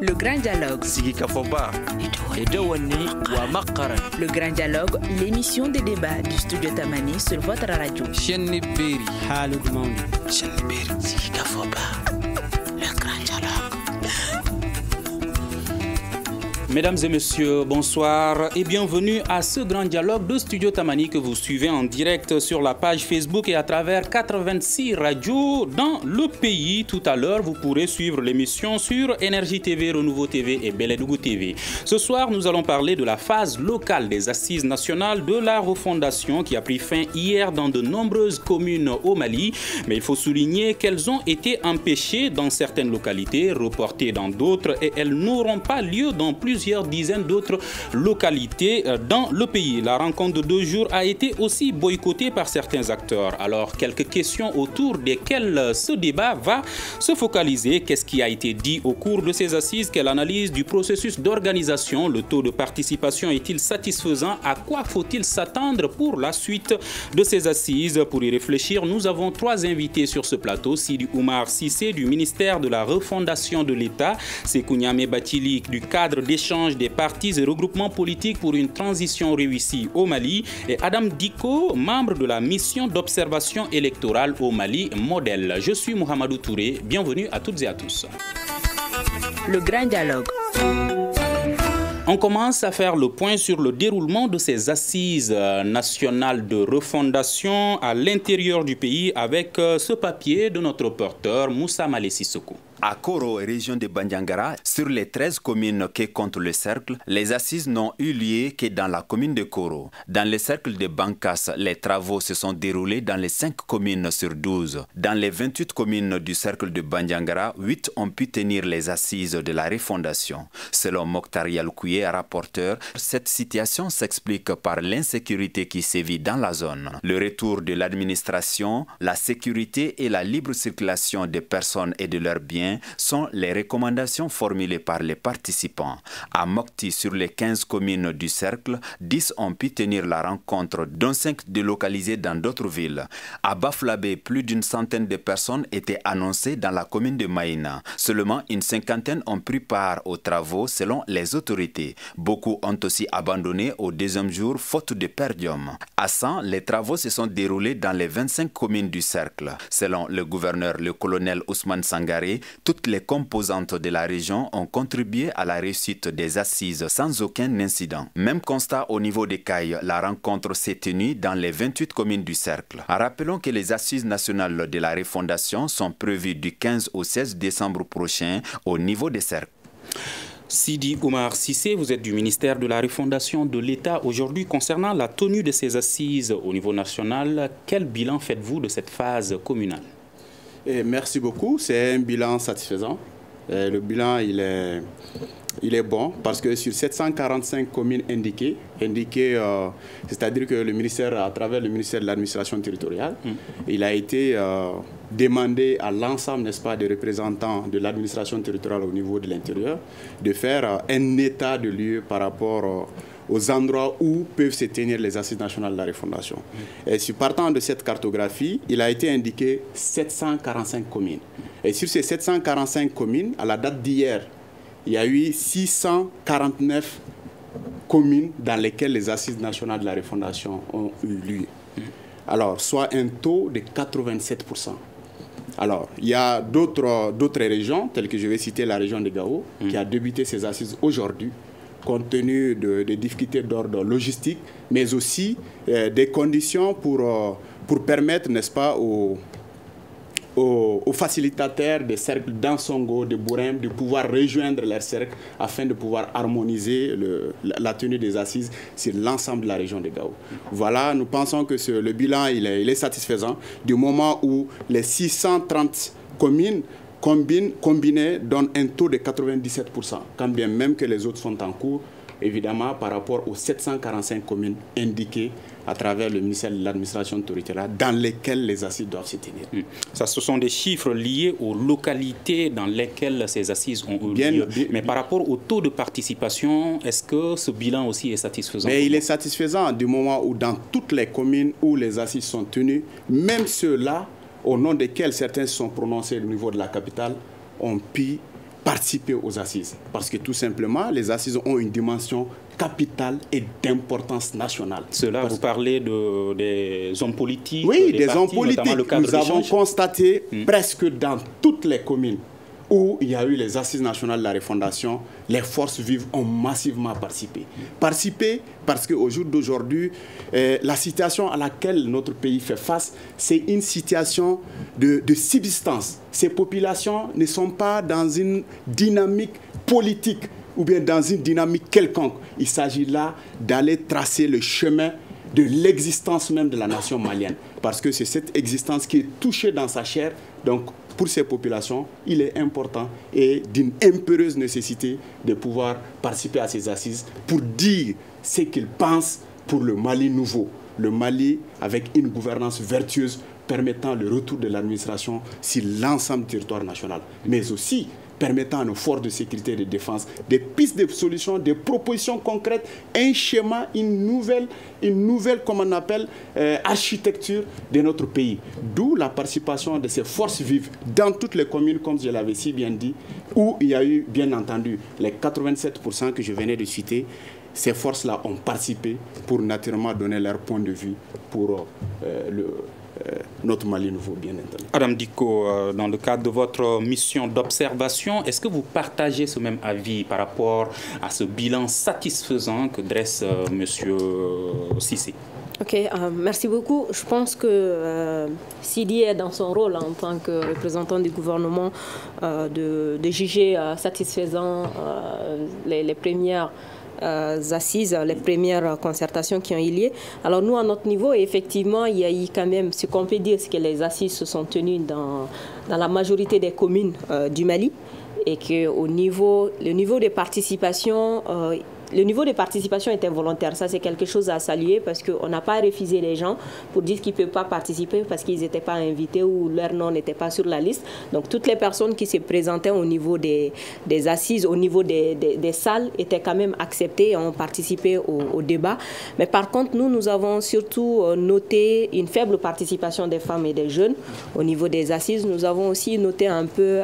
Le Grand Dialogue. Le Grand Dialogue, l'émission de débat du studio Tamani sur votre radio. Le Grand Dialogue. Mesdames et messieurs, bonsoir et bienvenue à ce grand dialogue de Studio Tamani que vous suivez en direct sur la page Facebook et à travers 86 radios dans le pays. Tout à l'heure, vous pourrez suivre l'émission sur Énergie TV, Renouveau TV et Beledougou TV. Ce soir, nous allons parler de la phase locale des assises nationales de la refondation qui a pris fin hier dans de nombreuses communes au Mali. Mais il faut souligner qu'elles ont été empêchées dans certaines localités, reportées dans d'autres et elles n'auront pas lieu dans plusieurs dizaines d'autres localités dans le pays. La rencontre de 2 jours a été aussi boycottée par certains acteurs. Alors, quelques questions autour desquelles ce débat va se focaliser. Qu'est-ce qui a été dit au cours de ces assises? Quelle analyse du processus d'organisation? Le taux de participation est-il satisfaisant? À quoi faut-il s'attendre pour la suite de ces assises? Pour y réfléchir, nous avons 3 invités sur ce plateau. Sidi Oumar Cissé du ministère de la Refondation de l'État, Sékou Niamé Bathily du cadre d'échange des partis et regroupements politiques pour une transition réussie au Mali et Adam Diko, membre de la mission d'observation électorale au Mali modèle. Je suis Mohamedou Touré, bienvenue à toutes et à tous. Le Grand Dialogue. On commence à faire le point sur le déroulement de ces assises nationales de refondation à l'intérieur du pays avec ce papier de notre reporter Moussa Malé Sissoko. À Koro, région de Bandiangara, sur les 13 communes qui comptent le cercle, les assises n'ont eu lieu que dans la commune de Koro. Dans le cercle de Bankas, les travaux se sont déroulés dans les 5 communes sur 12. Dans les 28 communes du cercle de Bandiangara, 8 ont pu tenir les assises de la refondation. Selon Mokhtar Yaloukouyé, rapporteur, cette situation s'explique par l'insécurité qui sévit dans la zone. Le retour de l'administration, la sécurité et la libre circulation des personnes et de leurs biens sont les recommandations formulées par les participants. À Mokti, sur les 15 communes du cercle, 10 ont pu tenir la rencontre, dont 5 délocalisés dans d'autres villes. À Baflabé, plus d'une centaine de personnes étaient annoncées dans la commune de Maïna. Seulement une cinquantaine ont pris part aux travaux selon les autorités. Beaucoup ont aussi abandonné au 2e jour faute de perdium. À 100, les travaux se sont déroulés dans les 25 communes du cercle. Selon le gouverneur, le colonel Ousmane Sangaré, toutes les composantes de la région ont contribué à la réussite des assises sans aucun incident. Même constat au niveau des Cailles, la rencontre s'est tenue dans les 28 communes du cercle. Rappelons que les assises nationales de la refondation sont prévues du 15 au 16 décembre prochain au niveau des cercles. Sidi Oumar Cissé, vous êtes du ministère de la Refondation de l'État. Aujourd'hui, concernant la tenue de ces assises au niveau national, quel bilan faites-vous de cette phase communale? Merci beaucoup. C'est un bilan satisfaisant. Le bilan, il est bon parce que sur 745 communes indiquées, c'est-à-dire que le ministère, à travers le ministère de l'administration territoriale, il a été demandé à l'ensemble, n'est-ce pas, des représentants de l'administration territoriale au niveau de l'intérieur de faire un état de lieu par rapport aux endroits où peuvent se tenir les assises nationales de la refondation. Et sur partant de cette cartographie, il a été indiqué 745 communes. Et sur ces 745 communes, à la date d'hier, il y a eu 649 communes dans lesquelles les assises nationales de la refondation ont eu lieu. Alors, soit un taux de 87%. Alors, il y a d'autres régions, telles que je vais citer la région de Gao, qui a débuté ses assises aujourd'hui, compte tenu des difficultés d'ordre logistique, mais aussi des conditions pour permettre, n'est-ce pas, aux facilitateurs des cercles d'Ansongo, de Bourem, de pouvoir rejoindre leurs cercles afin de pouvoir harmoniser la tenue des assises sur l'ensemble de la région de Gao. Voilà, nous pensons que le bilan il est satisfaisant du moment où les 630 communes combinées donnent un taux de 97%, quand bien même que les autres sont en cours, évidemment, par rapport aux 745 communes indiquées à travers le ministère de l'administration territoriale dans lesquelles les assises doivent se tenir. Ça, ce sont des chiffres liés aux localités dans lesquelles ces assises ont eu lieu. Mais par rapport au taux de participation, est-ce que ce bilan aussi est satisfaisant? Mais il est satisfaisant du moment où dans toutes les communes où les assises sont tenues, même ceux-là, au nom desquels certains se sont prononcés au niveau de la capitale, ont pu participer aux assises. Parce que tout simplement, les assises ont une dimension capitale et d'importance nationale. Cela, vous parlez des hommes politiques? Oui, des hommes politiques. Nous avons constaté presque dans toutes les communes où il y a eu les assises nationales de la refondation, les forces vives ont massivement participé. Participé parce qu'au jour d'aujourd'hui, la situation à laquelle notre pays fait face, c'est une situation de subsistance. Ces populations ne sont pas dans une dynamique politique ou bien dans une dynamique quelconque. Il s'agit là d'aller tracer le chemin de l'existence même de la nation malienne. Parce que c'est cette existence qui est touchée dans sa chair. Donc, pour ces populations, il est important et d'une impérieuse nécessité de pouvoir participer à ces assises pour dire ce qu'ils pensent pour le Mali nouveau. Le Mali avec une gouvernance vertueuse permettant le retour de l'administration sur l'ensemble du territoire national. Mais aussi permettant à nos forces de sécurité et de défense des pistes de solutions, des propositions concrètes, un schéma, une nouvelle comme on appelle, architecture de notre pays. D'où la participation de ces forces vives dans toutes les communes, comme je l'avais si bien dit, où il y a eu, bien entendu, les 87% que je venais de citer. Ces forces-là ont participé pour naturellement donner leur point de vue pour notre Mali nouveau, bien entendu. Adam Dicko, dans le cadre de votre mission d'observation, est-ce que vous partagez ce même avis par rapport à ce bilan satisfaisant que dresse M. Cissé? Ok, merci beaucoup. Je pense que Sidi est dans son rôle en tant que représentant du gouvernement de juger satisfaisant les premières assises, les premières concertations qui ont eu lieu. Alors nous, à notre niveau, effectivement, il y a eu quand même, ce qu'on peut dire, c'est que les assises se sont tenues dans la majorité des communes du Mali et que le niveau de participation était volontaire. Ça, c'est quelque chose à saluer parce qu'on n'a pas refusé les gens pour dire qu'ils ne peuvent pas participer parce qu'ils n'étaient pas invités ou leur nom n'était pas sur la liste. Donc, toutes les personnes qui se présentaient au niveau des assises, au niveau des salles, étaient quand même acceptées et ont participé au débat. Mais par contre, nous avons surtout noté une faible participation des femmes et des jeunes au niveau des assises. Nous avons aussi noté un peu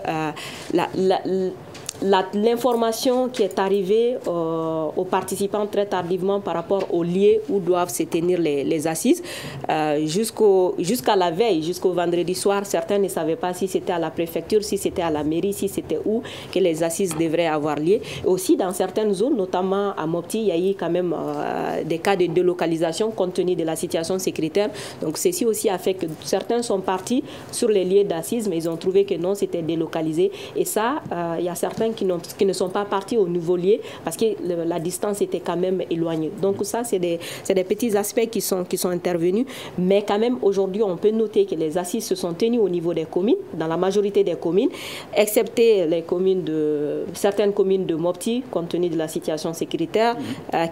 l'information qui est arrivée aux participants très tardivement par rapport au lieu où doivent se tenir les assises. Jusqu'à la veille, jusqu'au vendredi soir, certains ne savaient pas si c'était à la préfecture, si c'était à la mairie, si c'était où que les assises devraient avoir lieu. Et aussi dans certaines zones, notamment à Mopti, il y a eu quand même des cas de délocalisation compte tenu de la situation sécuritaire. Donc ceci aussi a fait que certains sont partis sur les lieux d'assises, mais ils ont trouvé que non, c'était délocalisé. Et ça, il y a certains qui ne sont pas partis au nouveau lieu parce que la distance était quand même éloignée. Donc ça, c'est des petits aspects qui sont intervenus. Mais quand même, aujourd'hui, on peut noter que les assises se sont tenues au niveau des communes, dans la majorité des communes, excepté certaines communes de Mopti, compte tenu de la situation sécuritaire,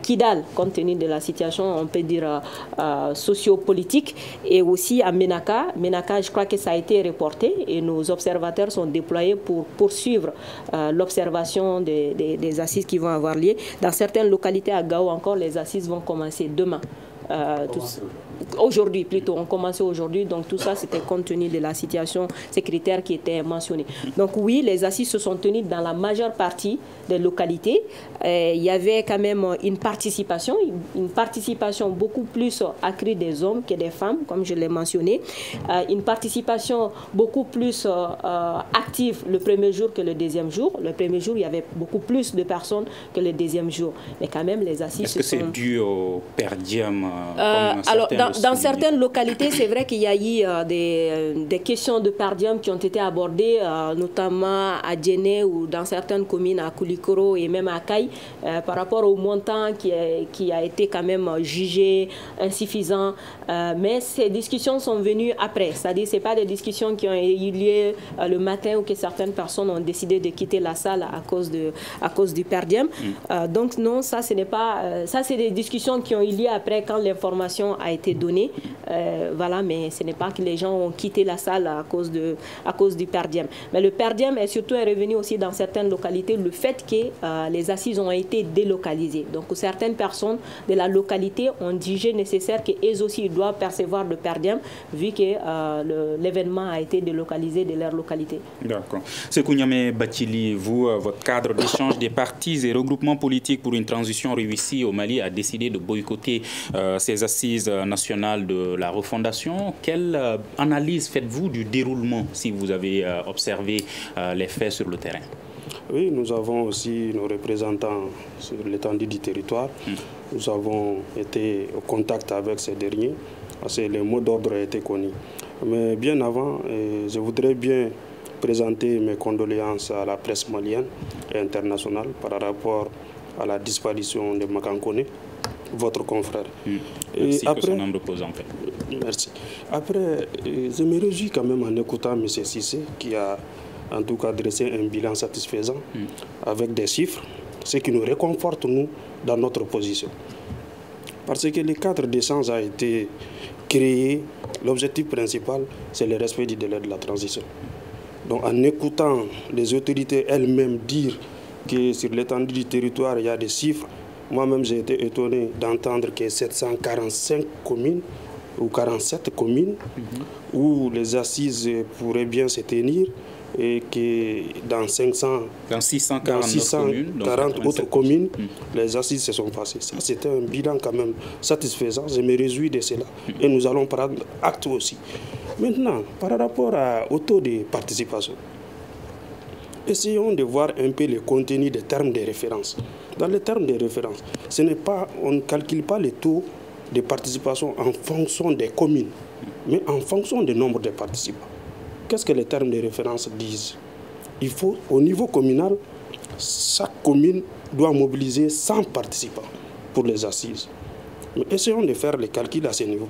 Kidal, compte tenu de la situation, on peut dire, sociopolitique, et aussi à Menaka. Menaka, je crois que ça a été reporté et nos observateurs sont déployés pour poursuivre l'observation des assises qui vont avoir lieu. Dans certaines localités à Gao encore, les assises vont commencer demain. Aujourd'hui, plutôt, on commençait aujourd'hui, donc tout ça, c'était compte tenu de la situation sécuritaire qui était mentionnée. Donc oui, les assises se sont tenues dans la majeure partie des localités. Il y avait quand même une participation beaucoup plus accrue des hommes que des femmes, comme je l'ai mentionné. Une participation beaucoup plus active le premier jour que le deuxième jour. Le premier jour, il y avait beaucoup plus de personnes que le deuxième jour. Mais quand même, les assises Est-ce que c'est dû au per diem alors, dans certaines localités, c'est vrai qu'il y a eu des questions de per diem qui ont été abordées, notamment à Djéné ou dans certaines communes à Koulikoro et même à Kaï, par rapport au montant qui a été quand même jugé insuffisant. Mais ces discussions sont venues après. C'est-à-dire que ce n'est pas des discussions qui ont eu lieu le matin ou que certaines personnes ont décidé de quitter la salle à cause du per diem. Donc non, ça, ce n'est pas... ça, c'est des discussions qui ont eu lieu après quand l'information a été donnée, voilà, mais ce n'est pas que les gens ont quitté la salle à cause du per diem. Mais le per diem est surtout revenu aussi dans certaines localités, le fait que les assises ont été délocalisées. Donc certaines personnes de la localité ont jugé nécessaire qu'elles aussi doivent percevoir le per diem, vu que l'événement a été délocalisé de leur localité. D'accord. Sekou Niamé Bathily, vous, votre cadre d'échange des partis et regroupements politiques pour une transition réussie au Mali a décidé de boycotter ces assises nationales de la refondation. Quelle analyse faites-vous du déroulement, si vous avez observé les faits sur le terrain? Oui, nous avons aussi nos représentants sur l'étendue du territoire. Nous avons été au contact avec ces derniers, parce que le mot d'ordre a été connu. Mais bien avant, je voudrais bien présenter mes condoléances à la presse malienne et internationale par rapport à la disparition de Makankone, votre confrère. Merci que son âme repose en paix. Merci. Après, je me réjouis quand même en écoutant M. Cissé, qui a en tout cas dressé un bilan satisfaisant avec des chiffres, ce qui nous réconforte, nous, dans notre position. Parce que le cadre d'échange a été créé, l'objectif principal, c'est le respect du délai de la transition. Donc en écoutant les autorités elles-mêmes dire que sur l'étendue du territoire, il y a des chiffres, moi-même j'ai été étonné d'entendre que 745 communes ou 47 communes où les assises pourraient bien se tenir et que dans 640 autres communes, les assises se sont passées. Ça, c'était un bilan quand même satisfaisant. Je me réjouis de cela. Et nous allons prendre acte aussi. Maintenant, par rapport au taux de participation, essayons de voir un peu le contenu des termes de référence. Dans les termes de référence, on ne calcule pas les taux de participation en fonction des communes, mais en fonction du nombre de participants. Qu'est-ce que les termes de référence disent? Il faut, au niveau communal, chaque commune doit mobiliser 100 participants pour les assises. Mais essayons de faire les calculs à ce niveau.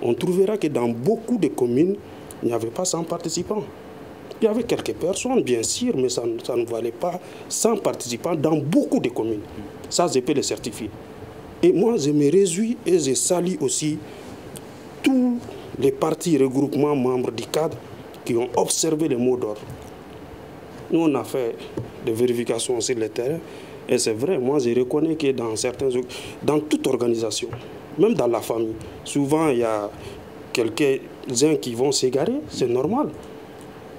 On trouvera que dans beaucoup de communes, il n'y avait pas 100 participants. Il y avait quelques personnes, bien sûr, mais ça ne valait pas 100 participants dans beaucoup de communes. Ça, je peux le certifier. Et moi, je me réjouis et je salue aussi tous les partis regroupements membres du cadre qui ont observé les mots d'ordre. Nous, on a fait des vérifications sur le terrain. Et c'est vrai, moi, je reconnais que dans toute organisation, même dans la famille, souvent, il y a quelques-uns qui vont s'égarer, c'est normal.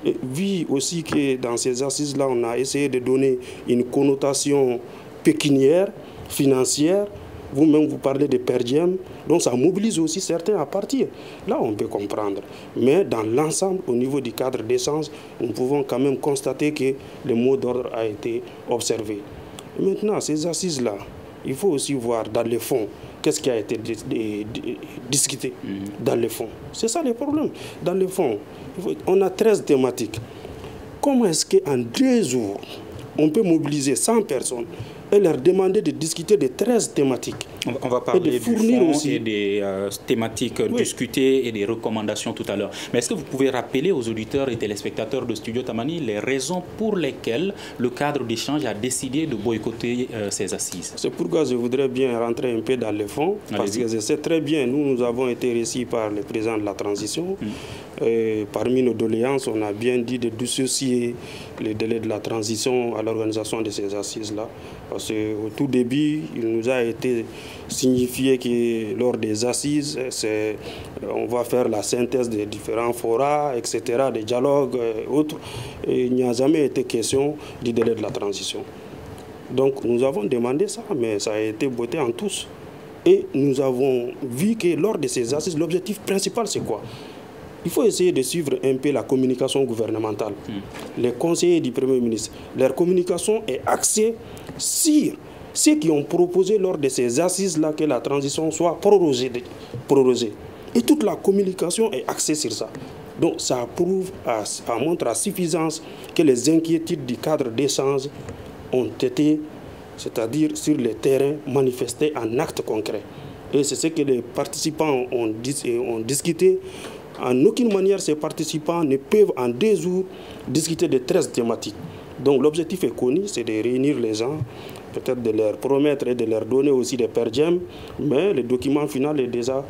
Et vu aussi que dans ces assises-là, on a essayé de donner une connotation pécuniaire, financière. Vous-même, vous parlez de per diem, donc ça mobilise aussi certains à partir. Là, on peut comprendre. Mais dans l'ensemble, au niveau du cadre d'échange, nous pouvons quand même constater que le mot d'ordre a été observé. Et maintenant, ces assises-là, il faut aussi voir dans le fond, qu'est-ce qui a été discuté dans le fond. C'est ça le problème. Dans le fond, on a 13 thématiques. Comment est-ce qu'en 2 jours, on peut mobiliser 100 personnes et leur demander de discuter de 13 thématiques? On va parler du fond et des thématiques discutées et des recommandations tout à l'heure. Mais est-ce que vous pouvez rappeler aux auditeurs et téléspectateurs de Studio Tamani les raisons pour lesquelles le cadre d'échange a décidé de boycotter ces assises? C'est pourquoi je voudrais bien rentrer un peu dans le fond, parce que je sais très bien, nous avons été reçus par le président de la transition. Et parmi nos doléances, on a bien dit de dissocier les délais de la transition à l'organisation de ces assises-là. Parce qu'au tout début, il nous a été signifié que lors des assises, on va faire la synthèse des différents forats, etc., des dialogues et autres. Et il n'y a jamais été question du délai de la transition. Donc nous avons demandé ça, mais ça a été voté en tous. Et nous avons vu que lors de ces assises, l'objectif principal, c'est quoi? Il faut essayer de suivre un peu la communication gouvernementale. Les conseillers du Premier ministre, leur communication est axée sur ceux qui ont proposé lors de ces assises-là que la transition soit prorogée. Et toute la communication est axée sur ça. Donc ça prouve, ça montre à suffisance que les inquiétudes du cadre d'échange ont été, c'est-à-dire sur le terrain, manifestées en actes concrets. Et c'est ce que les participants ont discuté. En aucune manière, ces participants ne peuvent en 2 jours discuter de 13 thématiques. Donc l'objectif est connu, c'est de réunir les gens, peut-être de leur promettre et de leur donner aussi des per diem, mais le document final est déjà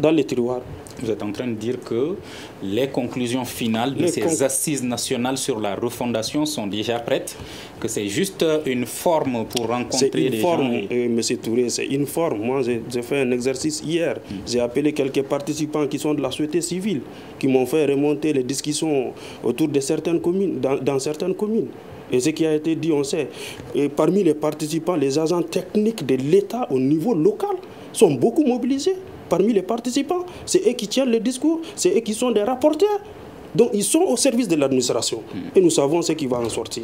dans les tiroirs. Vous êtes en train de dire que les conclusions finales de ces assises nationales sur la refondation sont déjà prêtes, que c'est juste une forme pour rencontrer les gens. Monsieur Touré, c'est une forme. Moi, j'ai fait un exercice hier. J'ai appelé quelques participants qui sont de la société civile, qui m'ont fait remonter les discussions autour de certaines communes, dans certaines communes. Et ce qui a été dit, on sait. Et parmi les participants, les agents techniques de l'État au niveau local sont beaucoup mobilisés. Parmi les participants, c'est eux qui tiennent le discours, c'est eux qui sont des rapporteurs. Donc ils sont au service de l'administration. Et nous savons ce qui va en sortir.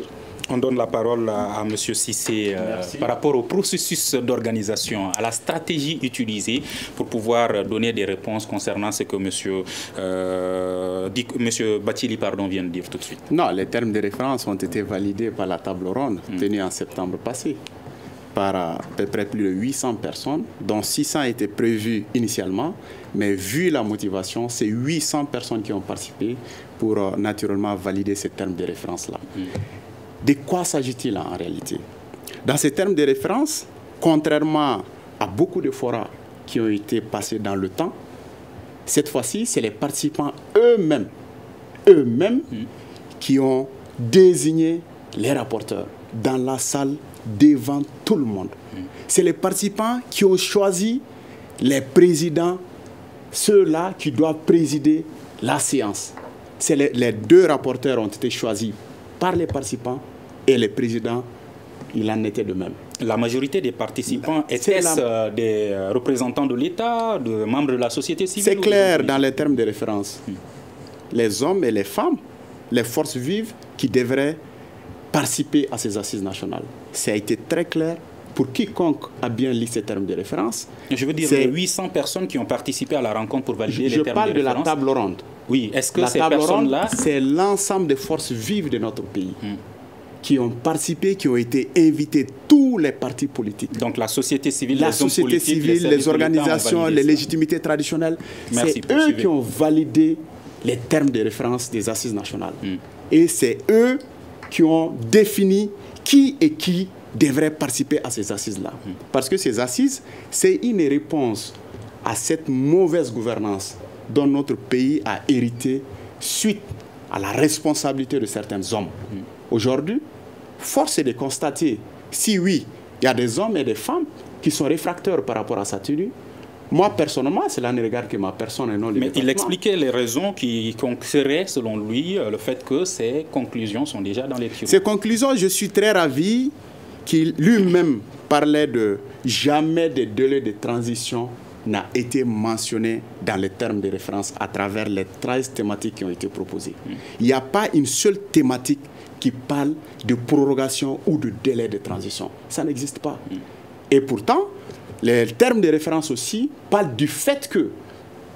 On donne la parole à M. Cissé par rapport au processus d'organisation, à la stratégie utilisée pour pouvoir donner des réponses concernant ce que M. Bathily vient de dire tout de suite. Non, les termes de référence ont été validés par la table ronde tenue en septembre passé, par à peu près plus de 800 personnes, dont 600 étaient prévues initialement, mais vu la motivation, c'est 800 personnes qui ont participé pour naturellement valider ces termes de référence-là. De quoi s'agit-il en réalité? Dans ces termes de référence, contrairement à beaucoup de forats qui ont été passés dans le temps, cette fois-ci, c'est les participants eux-mêmes qui ont désigné les rapporteurs dans la salle devant tout le monde. C'est les participants qui ont choisi les présidents, ceux-là qui doivent présider la séance. Les deux rapporteurs ont été choisis par les participants et les présidents, il en était de même. La majorité des participants étaient des représentants de l'État, de membres de la société civile? C'est clair dans les termes de référence. Les hommes et les femmes, les forces vives qui devraient participer à ces assises nationales. Ça a été très clair pour quiconque a bien lu ces termes de référence. Je veux dire, les 800 personnes qui ont participé à la rencontre pour valider les termes de référence. Je parle de la table ronde. Oui, est-ce que ces personnes-là... C'est l'ensemble des forces vives de notre pays qui ont participé, qui ont été invités, tous les partis politiques. Donc la société civile, la société civile, les organisations, les légitimités traditionnelles, c'est eux qui ont validé les termes de référence des assises nationales. Et c'est eux qui ont défini qui et qui devrait participer à ces assises-là. Parce que ces assises, c'est une réponse à cette mauvaise gouvernance dont notre pays a hérité suite à la responsabilité de certains hommes. Aujourd'hui, force est de constater, si oui, il y a des hommes et des femmes qui sont réfractaires par rapport à sa tenue. Moi, personnellement, cela ne regarde que ma personne et non les départements. Mais il expliquait les raisons qui concerneraient, selon lui, le fait que ces conclusions sont déjà dans les tuyaux. Ces conclusions, je suis très ravi qu'il lui-même parlait de jamais de délai de transition n'a été mentionné dans les termes de référence à travers les 13 thématiques qui ont été proposées. Il n'y a pas une seule thématique qui parle de prorogation ou de délai de transition. Ça n'existe pas. Et pourtant, les termes de référence aussi parlent du fait que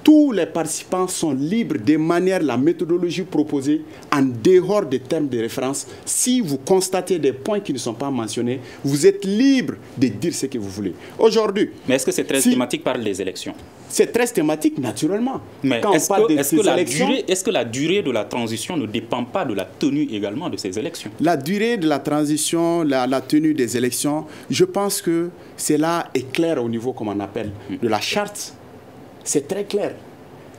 tous les participants sont libres de manière la méthodologie proposée en dehors des termes de référence. Si vous constatez des points qui ne sont pas mentionnés, vous êtes libre de dire ce que vous voulez. Aujourd'hui... Mais est-ce que ces 13 thématiques parlent des élections? Ces 13 thématiques, naturellement. Mais est-ce que la durée de la transition ne dépend pas de la tenue également de ces élections? La durée de la transition, la tenue des élections, je pense que cela est clair au niveau, comme on appelle, de la charte. C'est très clair.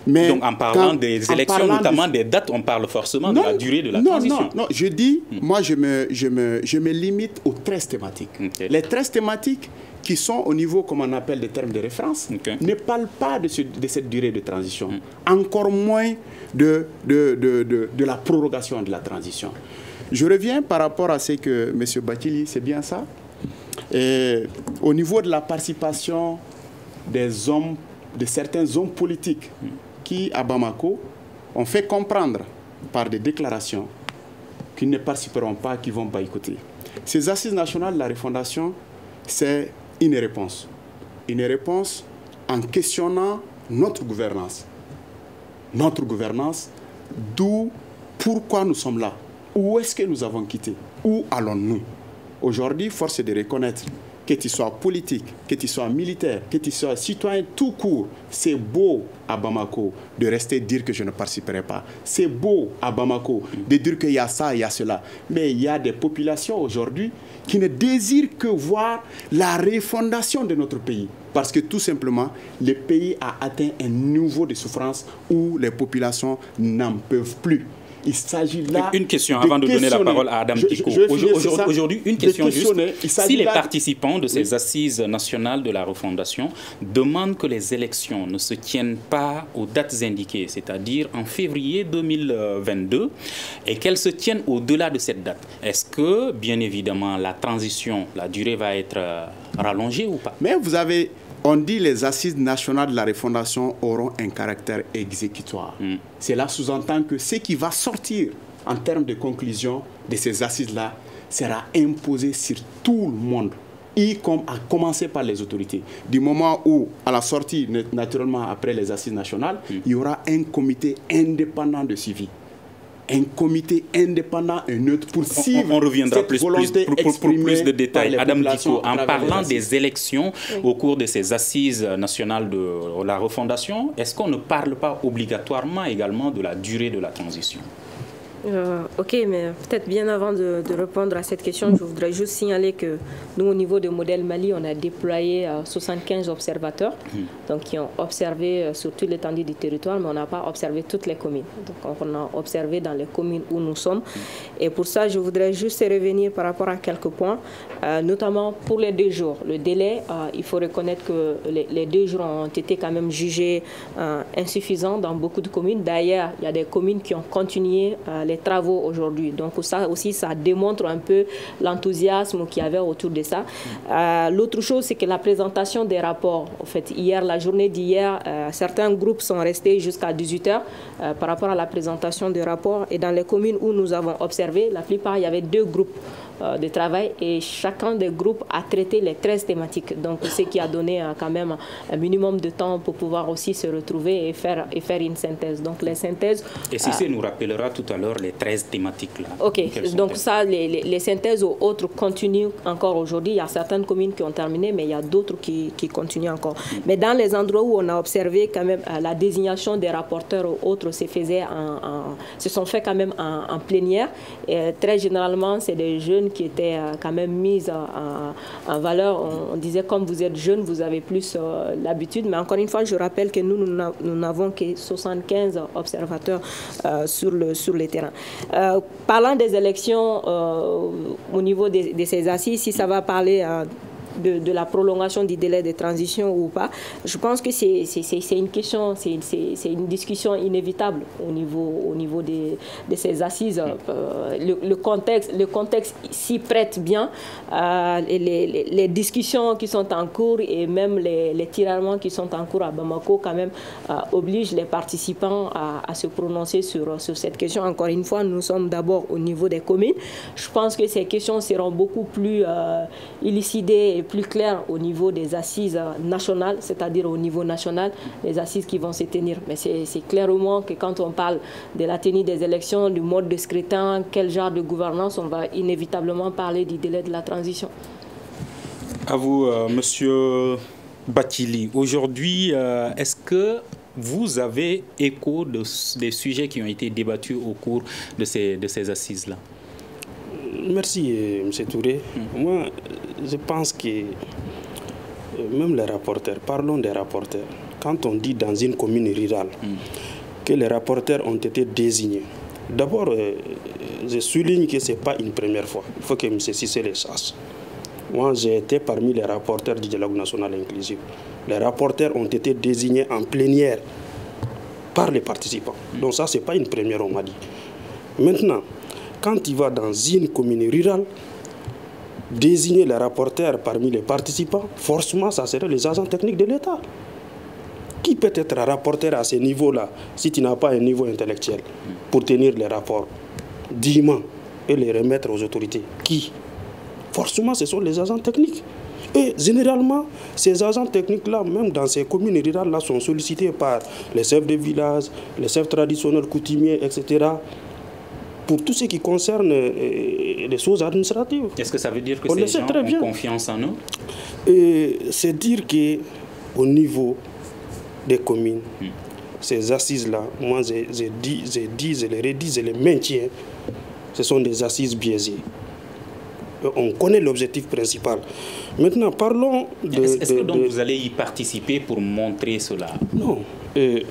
Mais donc en parlant des élections, notamment des dates, on parle forcément de la durée de la transition. Non, je dis, moi je me limite aux 13 thématiques. Les 13 thématiques qui sont au niveau, comme on appelle, des termes de référence, ne parlent pas de cette durée de transition. Encore moins de la prorogation de la transition. Je reviens par rapport à ce que M. Bathily, c'est bien ça. Et au niveau de la participation des hommes, de certains hommes politiques qui, à Bamako, ont fait comprendre par des déclarations qu'ils ne participeront pas, qu'ils vont boycotter. Ces assises nationales de la refondation, c'est une réponse. Une réponse en questionnant notre gouvernance. Notre gouvernance, d'où, pourquoi nous sommes là. Où est-ce que nous avons quitté? Où allons-nous? Aujourd'hui, force est de reconnaître que tu sois politique, que tu sois militaire, que tu sois citoyen tout court, c'est beau à Bamako de rester dire que je ne participerai pas. C'est beau à Bamako de dire qu'il y a ça, il y a cela. Mais il y a des populations aujourd'hui qui ne désirent que voir la refondation de notre pays. Parce que tout simplement, le pays a atteint un niveau de souffrance où les populations n'en peuvent plus. Il s'agit là... Une question avant de donner la parole à Adam Diko. Aujourd'hui, une question juste. Si les participants de ces assises nationales de la refondation demandent que les élections ne se tiennent pas aux dates indiquées, c'est-à-dire en février 2022, et qu'elles se tiennent au-delà de cette date, est-ce que, bien évidemment, la transition, la durée va être rallongée ou pas? Mais vous avez... On dit les assises nationales de la refondation auront un caractère exécutoire. Cela sous-entend que ce qui va sortir en termes de conclusion de ces assises-là sera imposé sur tout le monde, à commencer par les autorités. Du moment où, à la sortie, naturellement après les assises nationales, il y aura un comité indépendant de suivi. Un comité indépendant et neutre pour suivre. On reviendra pour plus de détails. Adam Diko, en parlant des élections au cours de ces assises nationales de la refondation, est-ce qu'on ne parle pas obligatoirement également de la durée de la transition? Ok, mais peut-être bien avant de répondre à cette question, je voudrais juste signaler que nous, au niveau de Modèle Mali, on a déployé 75 observateurs donc, qui ont observé sur toute l'étendue du territoire, mais on n'a pas observé toutes les communes. Donc, on a observé dans les communes où nous sommes. Et pour ça, je voudrais juste revenir par rapport à quelques points, notamment pour les 2 jours. Le délai, il faut reconnaître que les 2 jours ont été quand même jugés insuffisants dans beaucoup de communes. D'ailleurs, il y a des communes qui ont continué les travaux aujourd'hui. Donc ça aussi, ça démontre un peu l'enthousiasme qu'il y avait autour de ça. L'autre chose, c'est que la présentation des rapports, en fait, hier, la journée d'hier, certains groupes sont restés jusqu'à 18h par rapport à la présentation des rapports. Et dans les communes où nous avons observé, la plupart, il y avait 2 groupes de travail et chacun des groupes a traité les 13 thématiques. Donc, ce qui a donné quand même un minimum de temps pour pouvoir aussi se retrouver et faire une synthèse. Donc, les synthèses... Et Cissé nous rappellera tout à l'heure les 13 thématiques-là. OK. Donc, ça, les synthèses ou autres continuent encore aujourd'hui. Il y a certaines communes qui ont terminé, mais il y a d'autres qui continuent encore. Mais dans les endroits où on a observé quand même la désignation des rapporteurs ou autres se sont fait quand même en plénière. Et très généralement, c'est des jeunes qui étaient quand même mises en valeur. On disait, comme vous êtes jeune, vous avez plus l'habitude. Mais encore une fois, je rappelle que nous n'avons que 75 observateurs sur le terrain. Parlant des élections au niveau de ces assises, si ça va parler de la prolongation du délai de transition ou pas, je pense que c'est une question, c'est une discussion inévitable au niveau de ces assises. Le contexte s'y prête bien. Les discussions qui sont en cours et même les tiraillements qui sont en cours à Bamako quand même obligent les participants à se prononcer sur cette question. Encore une fois, nous sommes d'abord au niveau des communes. Je pense que ces questions seront beaucoup plus élucidées et plus clair au niveau des assises nationales, c'est-à-dire au niveau national, les assises qui vont se tenir. Mais c'est clairement que quand on parle de la tenue des élections, du mode de scrutin, quel genre de gouvernance, on va inévitablement parler du délai de la transition. À vous, Monsieur Bathily. Aujourd'hui, est-ce que vous avez écho des sujets qui ont été débattus au cours de ces assises-là? Merci, M. Touré. Moi, je pense que même les rapporteurs, parlons des rapporteurs. Quand on dit dans une commune rurale que les rapporteurs ont été désignés, d'abord, je souligne que ce n'est pas une première fois. Il faut que M. Cissé le sache. Moi, j'ai été parmi les rapporteurs du dialogue national inclusif. Les rapporteurs ont été désignés en plénière par les participants. Donc ça, ce n'est pas une première, on m'a dit. Maintenant, quand tu vas dans une commune rurale, désigner les rapporteurs parmi les participants, forcément, ça serait les agents techniques de l'État. Qui peut être rapporteur à ce niveau-là si tu n'as pas un niveau intellectuel pour tenir les rapports dignement et les remettre aux autorités? Qui? Forcément, ce sont les agents techniques. Et généralement, ces agents techniques-là, même dans ces communes rurales-là, sont sollicités par les chefs de village, les chefs traditionnels coutumiers, etc. pour tout ce qui concerne les choses administratives. Est-ce que ça veut dire que ces gens ont confiance en eux? C'est dire qu'au niveau des communes, ces assises-là, moi je dis, je les redis, je les maintiens, ce sont des assises biaisées. On connaît l'objectif principal. Maintenant, parlons de... Est-ce que donc vous allez y participer pour montrer cela? Non.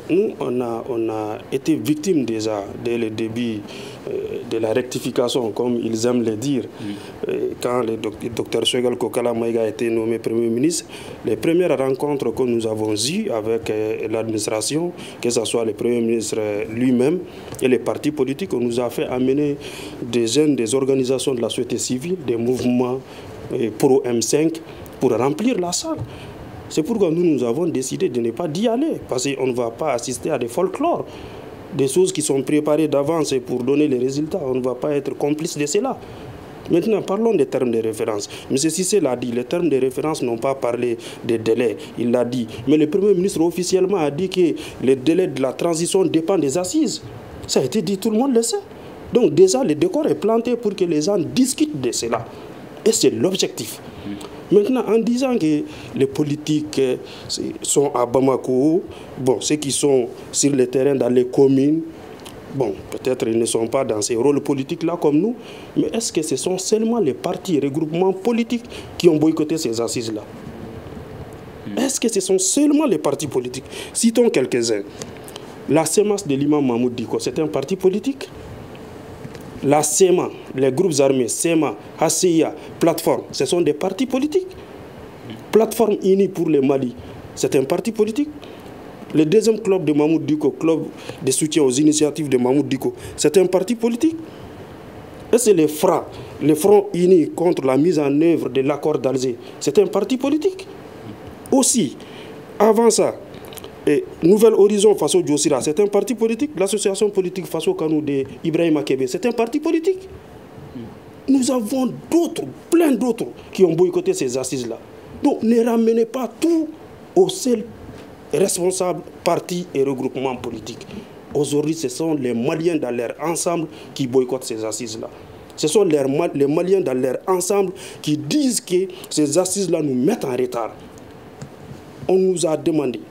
Nous, on a été victimes déjà dès le début de la rectification, comme ils aiment le dire. Quand le docteur Choguel Kokala Maïga a été nommé Premier ministre, les premières rencontres que nous avons eues avec l'administration, que ce soit le Premier ministre lui-même et les partis politiques, on nous a fait amener des jeunes, des organisations de la société civile, des mouvements pro-M5 pour remplir la salle. C'est pourquoi nous avons décidé de ne pas y aller, parce qu'on ne va pas assister à des folklores, des choses qui sont préparées d'avance pour donner les résultats. On ne va pas être complice de cela. Maintenant, parlons des termes de référence. M. Cissé l'a dit, les termes de référence n'ont pas parlé des délais, il l'a dit. Mais le Premier ministre officiellement a dit que les délais de la transition dépendent des assises. Ça a été dit, tout le monde le sait. Donc déjà, le décor est planté pour que les gens discutent de cela. Et c'est l'objectif. Maintenant, en disant que les politiques sont à Bamako, bon, ceux qui sont sur le terrain dans les communes, bon, peut-être ils ne sont pas dans ces rôles politiques-là comme nous, mais est-ce que ce sont seulement les partis et regroupements politiques qui ont boycotté ces assises-là? Est-ce que ce sont seulement les partis politiques? Citons quelques-uns. La CEMAS de l'imam Mahmoud Diko, c'est un parti politique. La SEMA, les groupes armés, SEMA, HCIA, Plateforme, ce sont des partis politiques. Plateforme unie pour le Mali, c'est un parti politique. Le deuxième club de Mahmoud Diko, club de soutien aux initiatives de Mahmoud Diko, c'est un parti politique. Et c'est le Front uni contre la mise en œuvre de l'accord d'Alger, c'est un parti politique. Aussi, avant ça, et Nouvel Horizon face au Djossira, c'est un parti politique. L'association politique face au Kanou de Ibrahim Akebe, c'est un parti politique. Nous avons d'autres, plein d'autres, qui ont boycotté ces assises-là. Donc ne ramenez pas tout aux seuls responsables partis et regroupements politiques. Aujourd'hui, ce sont les Maliens dans leur ensemble qui boycottent ces assises-là. Ce sont les Maliens dans leur ensemble qui disent que ces assises-là nous mettent en retard. On nous a demandé,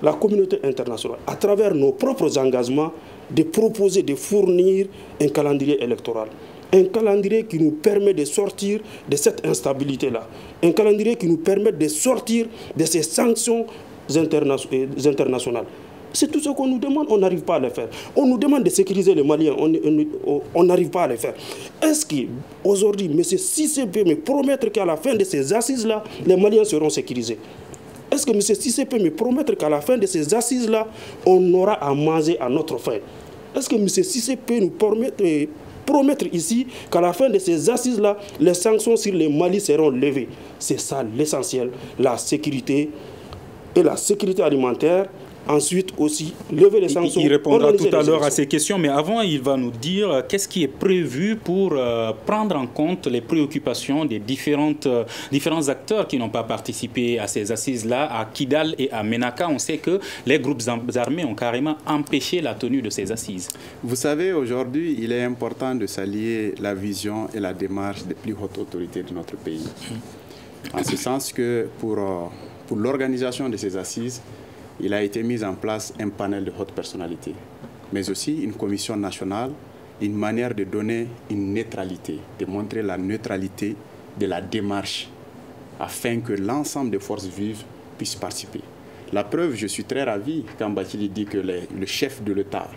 la communauté internationale, à travers nos propres engagements, de proposer, de fournir un calendrier électoral. Un calendrier qui nous permet de sortir de cette instabilité-là. Un calendrier qui nous permet de sortir de ces sanctions internationales. C'est tout ce qu'on nous demande, on n'arrive pas à le faire. On nous demande de sécuriser les Maliens, on n'arrive pas à le faire. Est-ce qu'aujourd'hui, M. Cissé peut me promettre qu'à la fin de ces assises-là, les Maliens seront sécurisés? Est-ce que M. Cissé peut me promettre qu'à la fin de ces assises-là, on aura à manger à notre faim? Est-ce que M. Cissé peut nous promettre ici qu'à la fin de ces assises-là, les sanctions sur les Mali seront levées? C'est ça l'essentiel, la sécurité et la sécurité alimentaire. Ensuite aussi, lever les sanctions. Il répondra tout à l'heure à ces questions, mais avant, il va nous dire qu'est-ce qui est prévu pour prendre en compte les préoccupations des différents acteurs qui n'ont pas participé à ces assises-là, à Kidal et à Ménaka. On sait que les groupes armés ont carrément empêché la tenue de ces assises. Vous savez, aujourd'hui, il est important de s'allier la vision et la démarche des plus hautes autorités de notre pays. En ce sens que pour l'organisation de ces assises, il a été mis en place un panel de hautes personnalités, mais aussi une commission nationale, une manière de donner une neutralité, de montrer la neutralité de la démarche, afin que l'ensemble des forces vives puissent participer. La preuve, je suis très ravi quand Bathily dit que le chef de l'État,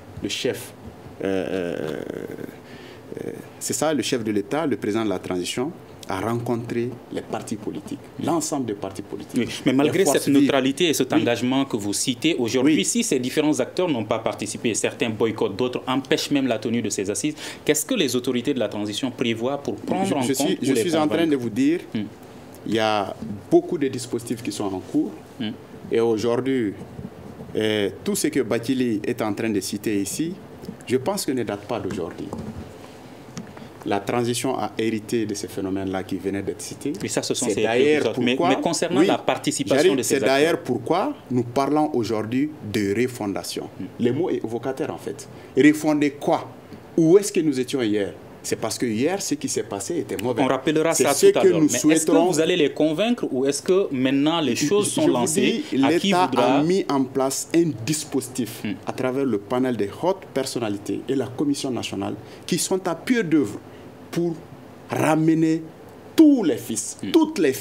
c'est ça, le chef de l'État, le président de la transition, a rencontré les partis politiques, l'ensemble des partis politiques. Oui, mais malgré cette neutralité et cet engagement que vous citez, aujourd'hui, si ces différents acteurs n'ont pas participé, certains boycottent, d'autres empêchent même la tenue de ces assises, qu'est-ce que les autorités de la transition prévoient pour prendre en compte Je suis en train de vous dire, il y a beaucoup de dispositifs qui sont en cours, et aujourd'hui, tout ce que Bathily est en train de citer ici, je pense que ne date pas d'aujourd'hui. La transition a hérité de ces phénomènes-là qui venaient d'être cités. Et ça, ce sont ces pourquoi, mais concernant la participation de ces acteurs. C'est d'ailleurs pourquoi nous parlons aujourd'hui de refondation. Le mot est évocateur, en fait. Refonder quoi? Où est-ce que nous étions hier? C'est parce que hier, ce qui s'est passé était mauvais. On rappellera ça tout à l'heure. Mais est-ce que vous allez les convaincre ou est-ce que maintenant les choses sont lancées? L'État a mis en place un dispositif à travers le panel des hautes personnalités et la Commission nationale qui sont à pied d'œuvre pour ramener tous les fils, toutes les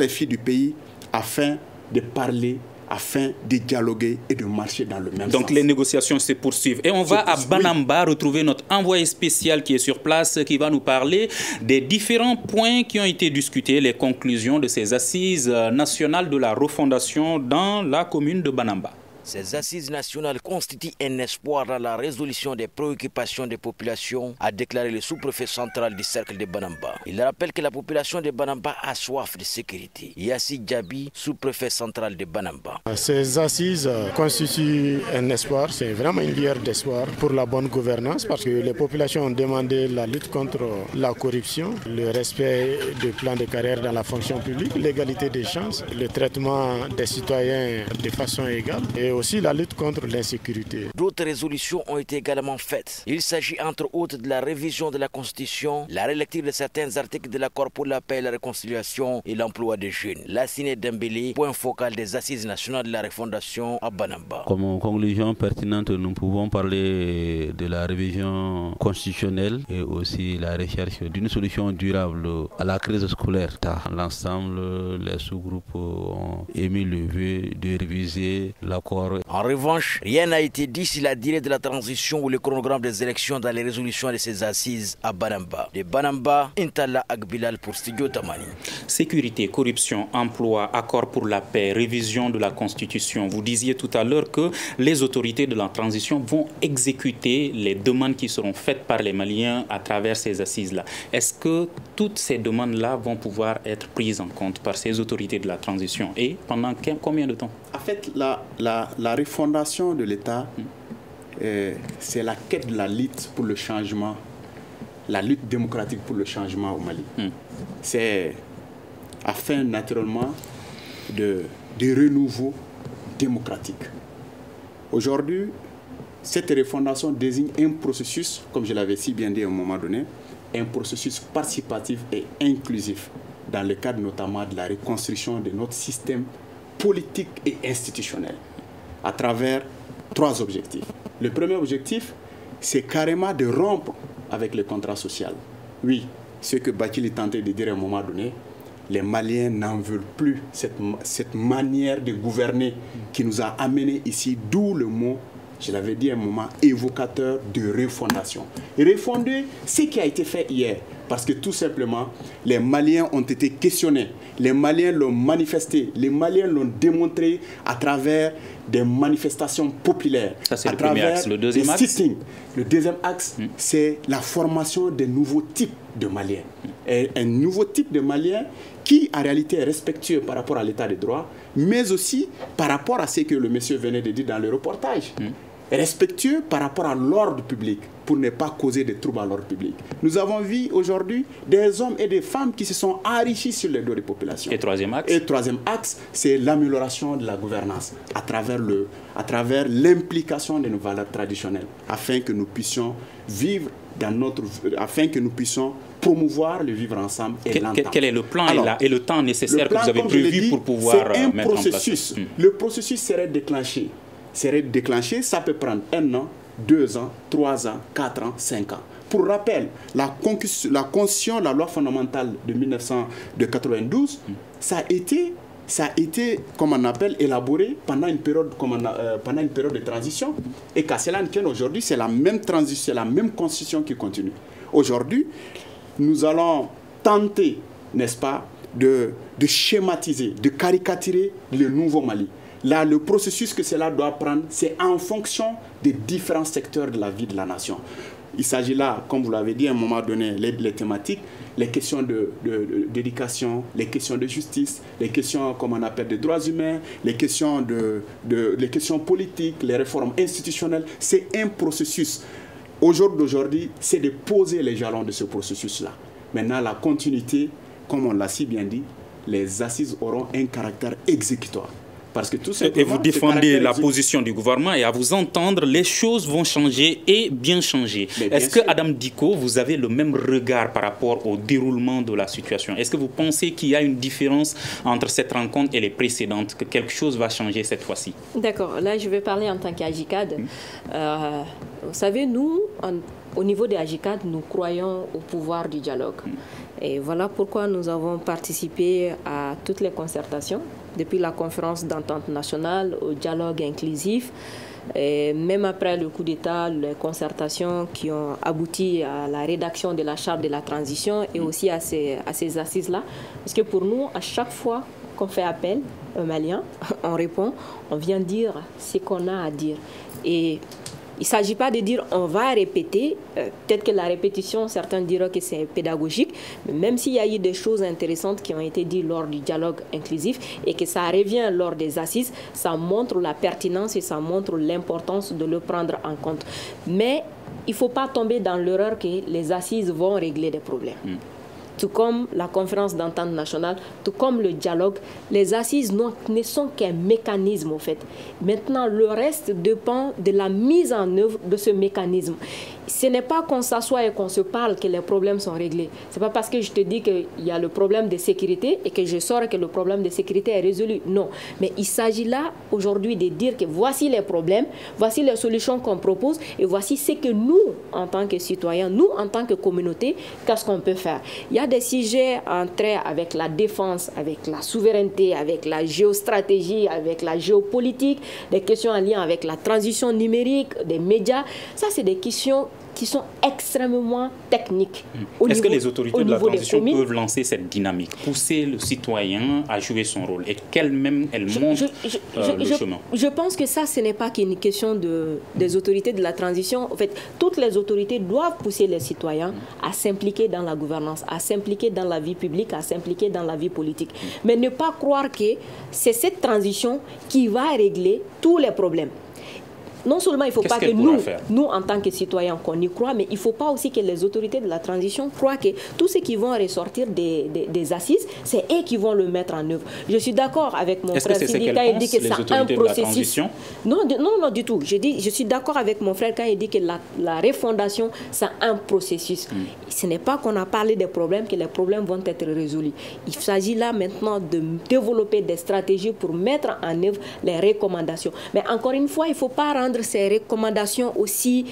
filles du pays afin de parler, afin de dialoguer et de marcher dans le même sens. Donc les négociations se poursuivent. Et on va à Banamba retrouver notre envoyé spécial qui est sur place, qui va nous parler des différents points qui ont été discutés, les conclusions de ces assises nationales de la refondation dans la commune de Banamba. Ces assises nationales constituent un espoir dans la résolution des préoccupations des populations, a déclaré le sous-préfet central du cercle de Banamba. Il rappelle que la population de Banamba a soif de sécurité. Yassi Djabi, sous-préfet central de Banamba. Ces assises constituent un espoir, c'est vraiment une lueur d'espoir pour la bonne gouvernance parce que les populations ont demandé la lutte contre la corruption, le respect du plan de carrière dans la fonction publique, l'égalité des chances, le traitement des citoyens de façon égale et aussi la lutte contre l'insécurité. D'autres résolutions ont été également faites. Il s'agit entre autres de la révision de la Constitution, la relecture de certains articles de l'accord pour la paix, la réconciliation et l'emploi des jeunes. Lassine Dembélé, point focal des assises nationales de la refondation à Banamba. Comme conclusion pertinente, nous pouvons parler de la révision constitutionnelle et aussi la recherche d'une solution durable à la crise scolaire. Dans l'ensemble, les sous-groupes ont émis le vœu de réviser l'accord. En revanche, rien n'a été dit sur la durée de la transition ou le chronogramme des élections dans les résolutions de ces assises à Banamba. De Banamba, Intala Agbilal pour Studio Tamani. Sécurité, corruption, emploi, accord pour la paix, révision de la Constitution. Vous disiez tout à l'heure que les autorités de la transition vont exécuter les demandes qui seront faites par les Maliens à travers ces assises-là. Est-ce que toutes ces demandes-là vont pouvoir être prises en compte par ces autorités de la transition et pendant combien de temps? En fait, la refondation de l'État, c'est la quête de la lutte pour le changement, la lutte démocratique pour le changement au Mali. C'est afin naturellement de renouveau démocratique. Aujourd'hui, cette refondation désigne un processus, comme je l'avais si bien dit à un moment donné, un processus participatif et inclusif dans le cadre notamment de la reconstruction de notre système politique et institutionnel à travers 3 objectifs. Le premier objectif, c'est carrément de rompre avec le contrat social. Oui, ce que Bakili tentait de dire à un moment donné, les Maliens n'en veulent plus cette manière de gouverner qui nous a amenés ici, d'où le mot, je l'avais dit à un moment, évocateur de refondation. Et refonder ce qui a été fait hier. Parce que tout simplement, les Maliens ont été questionnés, les Maliens l'ont manifesté, les Maliens l'ont démontré à travers des manifestations populaires. Ça, c'est le premier axe. Le deuxième axe, le deuxième axe, c'est la formation de nouveaux types de Maliens. Et un nouveau type de Maliens qui, en réalité, est respectueux par rapport à l'état de droit, mais aussi par rapport à ce que le monsieur venait de dire dans le reportage. Respectueux par rapport à l'ordre public, pour ne pas causer de troubles à l'ordre public. Nous avons vu aujourd'hui des hommes et des femmes qui se sont enrichis sur les dos des populations. Et troisième axe? Et troisième axe, c'est l'amélioration de la gouvernance à travers l'implication de nos valeurs traditionnelles, afin que nous puissions vivre afin que nous puissions promouvoir le vivre ensemble et l'entendre. Quel est le plan et le temps nécessaire que vous avez prévu pour pouvoir mettre en place? Le processus serait déclenché, ça peut prendre 1 an, 2 ans, 3 ans, 4 ans, 5 ans. Pour rappel, la Constitution, la loi fondamentale de 1992, ça a été, comme on appelle, élaboré pendant une période de transition. Et qu'à cela ne tienne, aujourd'hui, c'est la même transition, c'est la même Constitution qui continue. Aujourd'hui, nous allons tenter, n'est-ce pas, de schématiser, de caricaturer le nouveau Mali. Là, le processus que cela doit prendre, c'est en fonction des différents secteurs de la vie de la nation. Il s'agit là, comme vous l'avez dit à un moment donné, les thématiques, les questions d'éducation, les questions de justice, les questions, comme on appelle, de droits humains, les questions politiques, les réformes institutionnelles. C'est un processus. Aujourd'hui, c'est de poser les jalons de ce processus-là. Maintenant, la continuité, comme on l'a si bien dit, les assises auront un caractère exécutoire. Parce que tout et vous défendez la position du gouvernement, et à vous entendre, les choses vont changer et bien changer. Est-ce que, Adam Dicko, vous avez le même regard par rapport au déroulement de la situation? Est-ce que vous pensez qu'il y a une différence entre cette rencontre et les précédentes, que quelque chose va changer cette fois-ci? D'accord. Là, je vais parler en tant qu'AGICAD. Vous savez, nous, au niveau des AGICAD, nous croyons au pouvoir du dialogue. Et voilà pourquoi nous avons participé à toutes les concertations, depuis la conférence d'entente nationale au dialogue inclusif, et même après le coup d'État, les concertations qui ont abouti à la rédaction de la charte de la transition et aussi à ces assises-là. Parce que pour nous, à chaque fois qu'on fait appel aux Maliens, on répond, on vient dire ce qu'on a à dire. Et il ne s'agit pas de dire on va répéter, peut-être que la répétition, certains diront que c'est pédagogique, mais même s'il y a eu des choses intéressantes qui ont été dites lors du dialogue inclusif et que ça revient lors des assises, ça montre la pertinence et ça montre l'importance de le prendre en compte. Mais il ne faut pas tomber dans l'erreur que les assises vont régler des problèmes. Tout comme la conférence d'entente nationale, tout comme le dialogue, les assises ne sont qu'un mécanisme au fait. Maintenant, le reste dépend de la mise en œuvre de ce mécanisme. Ce n'est pas qu'on s'assoit et qu'on se parle que les problèmes sont réglés. Ce n'est pas parce que je te dis qu'il y a le problème de sécurité et que je sors que le problème de sécurité est résolu. Non. Mais il s'agit là aujourd'hui de dire que voici les problèmes, voici les solutions qu'on propose et voici ce que nous, en tant que citoyens, nous, en tant que communauté, qu'est-ce qu'on peut faire. Il y a des sujets en trait avec la défense, avec la souveraineté, avec la géostratégie, avec la géopolitique, des questions en lien avec la transition numérique, des médias. Ça, c'est des questions qui sont extrêmement techniques. Est-ce que les autorités de la transition peuvent lancer cette dynamique, pousser le citoyen à jouer son rôle et qu'elle-même, elle montre le chemin? Je pense que ça, ce n'est pas qu'une question des autorités de la transition. En fait, toutes les autorités doivent pousser les citoyens à s'impliquer dans la gouvernance, à s'impliquer dans la vie publique, à s'impliquer dans la vie politique. Mais ne pas croire que c'est cette transition qui va régler tous les problèmes. Non seulement il ne faut pas que nous, en tant que citoyens, qu'on y croit, mais il ne faut pas aussi que les autorités de la transition croient que tout ce qui vont ressortir des assises, c'est eux qui vont le mettre en œuvre. Je suis d'accord avec mon frère Sidi quand il dit que c'est un processus. Non, du tout. Je suis d'accord avec mon frère quand il dit que la refondation, c'est un processus. Ce n'est pas qu'on a parlé des problèmes, que les problèmes vont être résolus. Il s'agit là maintenant de développer des stratégies pour mettre en œuvre les recommandations. Mais encore une fois, il ne faut pas rendre ces recommandations aussi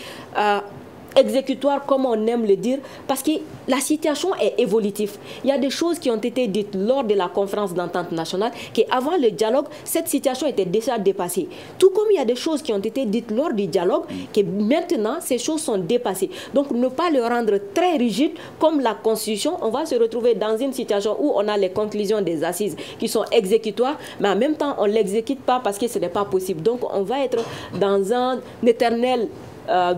exécutoires comme on aime le dire, parce que la situation est évolutive. Il y a des choses qui ont été dites lors de la conférence d'entente nationale qu'avant le dialogue, cette situation était déjà dépassée. Tout comme il y a des choses qui ont été dites lors du dialogue que maintenant, ces choses sont dépassées. Donc, ne pas le rendre très rigide comme la Constitution, on va se retrouver dans une situation où on a les conclusions des assises qui sont exécutoires, mais en même temps, on ne l'exécute pas parce que ce n'est pas possible. Donc, on va être dans un éternel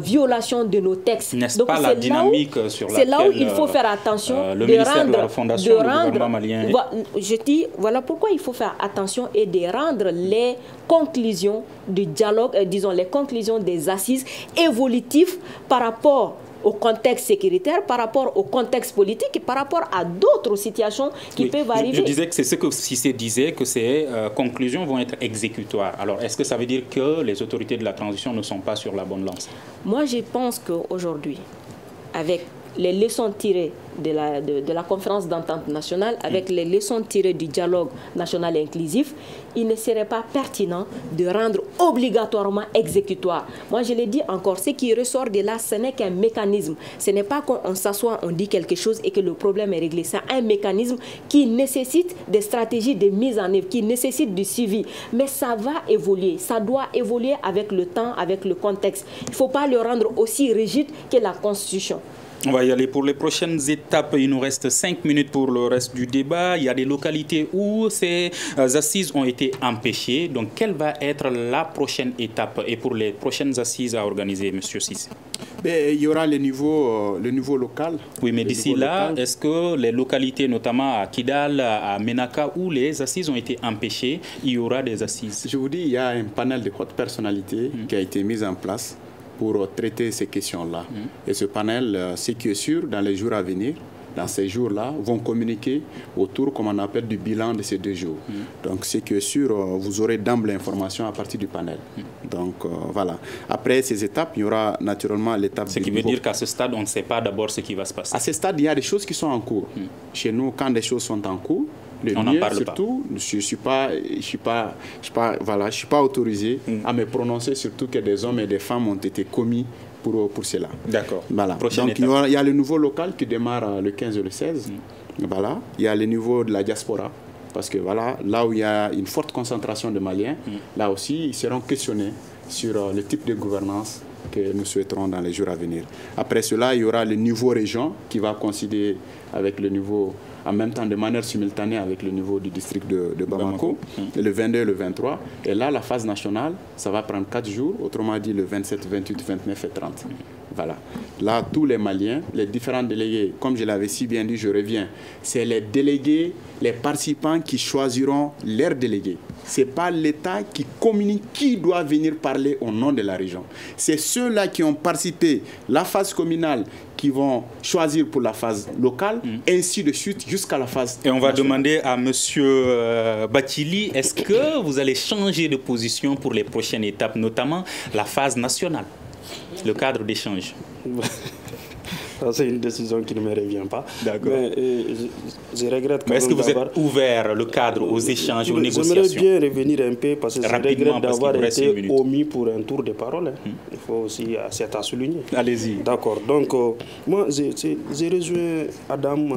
violation de nos textes. N'est-ce pas la dynamique sur laquelle c'est là où il faut faire attention le ministère de la Refondation, le gouvernement malien... Je dis, voilà pourquoi il faut faire attention et de rendre les conclusions du dialogue, disons les conclusions des assises évolutives par rapport au contexte sécuritaire, par rapport au contexte politique et par rapport à d'autres situations qui peuvent arriver. Je disais que c'est ce que Cissé disait, que ces conclusions vont être exécutoires. Alors, est-ce que ça veut dire que les autorités de la transition ne sont pas sur la bonne lancée? Moi, je pense qu'aujourd'hui, avec les leçons tirées de la conférence d'entente nationale, avec les leçons tirées du dialogue national inclusif, il ne serait pas pertinent de rendre obligatoirement exécutoire. Moi, je l'ai dit encore, ce qui ressort de là, ce n'est qu'un mécanisme. Ce n'est pas qu'on s'assoit, on dit quelque chose et que le problème est réglé. C'est un mécanisme qui nécessite des stratégies de mise en œuvre, qui nécessite du suivi. Mais ça va évoluer. Ça doit évoluer avec le temps, avec le contexte. Il ne faut pas le rendre aussi rigide que la Constitution. On va y aller pour les prochaines étapes. Il nous reste 5 minutes pour le reste du débat. Il y a des localités où ces assises ont été empêchées. Donc, quelle va être la prochaine étape et pour les prochaines assises à organiser, M. Cissé? Il y aura le niveau local. Oui, mais d'ici là, est-ce que les localités, notamment à Kidal, à Menaka, où les assises ont été empêchées, il y aura des assises? Je vous dis, il y a un panel de hautes personnalités qui a été mis en place pour traiter ces questions-là. Et ce panel, ce qui est sûr, dans les jours à venir, dans ces jours-là, vont communiquer autour, comme on appelle, du bilan de ces 2 jours. Donc, c'est que sûr, vous aurez d'emblée l'information à partir du panel. Donc, voilà. Après ces étapes, il y aura naturellement l'étape... Ce qui veut dire qu'à ce stade, on ne sait pas d'abord ce qui va se passer. À ce stade, il y a des choses qui sont en cours. Chez nous, quand des choses sont en cours, on n'en parle surtout, pas. Je suis pas autorisé à me prononcer, surtout que des hommes et des femmes ont été commis pour cela. D'accord. Voilà. Donc il y a le niveau local qui démarre le 15 et le 16. Voilà. Il y a le niveau de la diaspora. Parce que voilà, là où il y a une forte concentration de Maliens, là aussi, ils seront questionnés sur le type de gouvernance que nous souhaiterons dans les jours à venir. Après cela, il y aura le niveau région qui va coïncider avec le niveau, en même temps de manière simultanée avec le niveau du district de Bamako, le 22 et le 23. Et là, la phase nationale, ça va prendre 4 jours, autrement dit le 27, 28, 29 et 30. Voilà. Là, tous les Maliens, les différents délégués, comme je l'avais si bien dit, je reviens, c'est les délégués, les participants qui choisiront leurs délégués. Ce n'est pas l'État qui communique qui doit venir parler au nom de la région. C'est ceux-là qui ont participé la phase communale qui vont choisir pour la phase locale, ainsi de suite jusqu'à la phase Et on va nationale. demander à M. Bathily, est-ce que vous allez changer de position pour les prochaines étapes, notamment la phase nationale, le cadre d'échange? C'est une décision qui ne me revient pas. D'accord. Mais je regrette quand Mais est-ce que même vous êtes ouvert, le cadre, aux échanges, aux négociations? J'aimerais bien revenir un peu parce que je regrette d'avoir été omis pour un tour de parole. Il faut aussi, c'est à souligner. Allez-y. D'accord. Donc, moi, j'ai rejoint Adam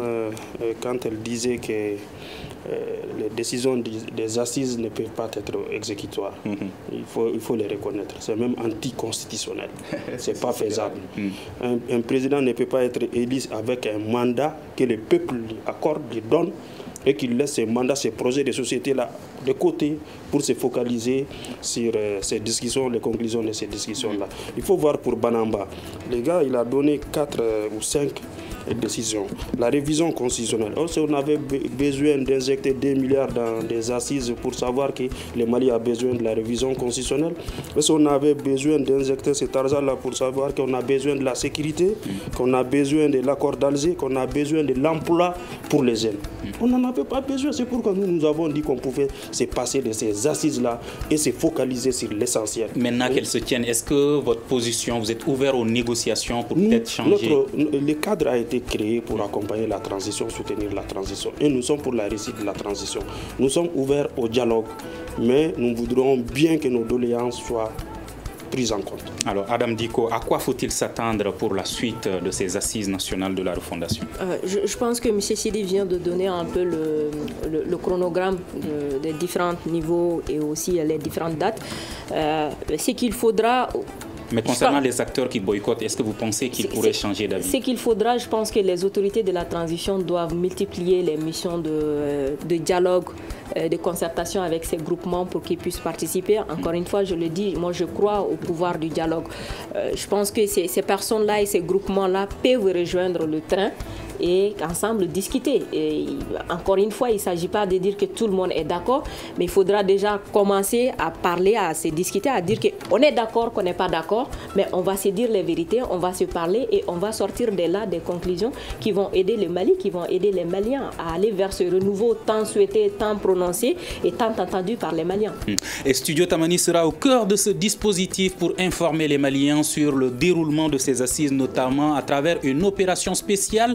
quand elle disait que les décisions des assises ne peuvent pas être exécutoires. Il faut les reconnaître. C'est même anticonstitutionnel. Ce n'est pas faisable. Un président ne peut pas être élu avec un mandat que le peuple lui accorde, lui donne, et qu'il laisse ce mandat, ces projets de société-là de côté pour se focaliser sur ces discussions, les conclusions de ces discussions-là. Il faut voir pour Banamba. Les gars, il a donné 4 ou 5 décisions. La révision constitutionnelle. Si on avait besoin d'injecter 2 milliards dans des assises pour savoir que le Mali a besoin de la révision constitutionnelle, si on avait besoin d'injecter cet argent-là pour savoir qu'on a besoin de la sécurité, qu'on a besoin de l'accord d'Alger, qu'on a besoin de l'emploi pour les jeunes. On n'en avait pas besoin. C'est pourquoi nous avons dit qu'on pouvait se passer de ces assises-là et se focaliser sur l'essentiel. Maintenant qu'elles se tiennent, est-ce que votre position, vous êtes ouvert aux négociations pour peut-être changer? Le cadre a été créé pour accompagner la transition, soutenir la transition. Et nous sommes pour la réussite de la transition. Nous sommes ouverts au dialogue, mais nous voudrons bien que nos doléances soient prises en compte. Alors, Adam Dicko, à quoi faut-il s'attendre pour la suite de ces assises nationales de la refondation? Je pense que M. Sidi vient de donner un peu le chronogramme des différents niveaux et aussi les différentes dates. C'est qu'il faudra... Mais concernant les acteurs qui boycottent, est-ce que vous pensez qu'ils pourraient changer d'avis? Ce qu'il faudra, je pense que les autorités de la transition doivent multiplier les missions de dialogue, de concertation avec ces groupements pour qu'ils puissent participer. Encore une fois, je le dis, moi je crois au pouvoir du dialogue. Je pense que ces personnes-là et ces groupements-là peuvent rejoindre le train et ensemble discuter. Et encore une fois, il ne s'agit pas de dire que tout le monde est d'accord, mais il faudra déjà commencer à parler, à se discuter, à dire qu'on est d'accord, qu'on n'est pas d'accord, mais on va se dire les vérités, on va se parler et on va sortir de là des conclusions qui vont aider le Mali, qui vont aider les Maliens à aller vers ce renouveau tant souhaité, tant prononcé et tant attendu par les Maliens. Et Studio Tamani sera au cœur de ce dispositif pour informer les Maliens sur le déroulement de ces assises, notamment à travers une opération spéciale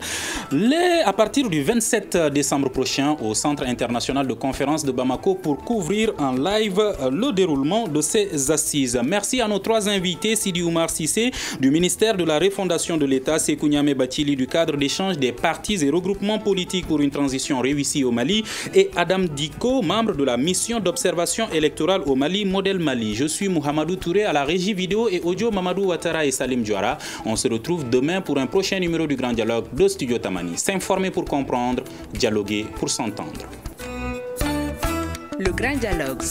à partir du 27 décembre prochain au Centre international de conférence de Bamako pour couvrir en live le déroulement de ces assises. Merci à nos 3 invités, Sidi Oumar Sissé du ministère de la Refondation de l'État, Sékou Niamé Bathily du cadre d'échange des partis et regroupements politiques pour une transition réussie au Mali et Adam Dicko, membre de la mission d'observation électorale au Mali, Modèle Mali. Je suis Mohamedou Touré à la régie vidéo et audio, Mamadou Ouattara et Salim Diouara. On se retrouve demain pour un prochain numéro du Grand Dialogue de Studio Tamani. S'informer pour comprendre, dialoguer pour s'entendre. Le Grand Dialogue.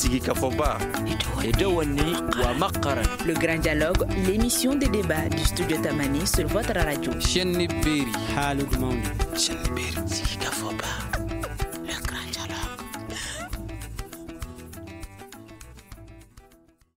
Le Grand Dialogue, l'émission des débats du Studio Tamani sur votre radio.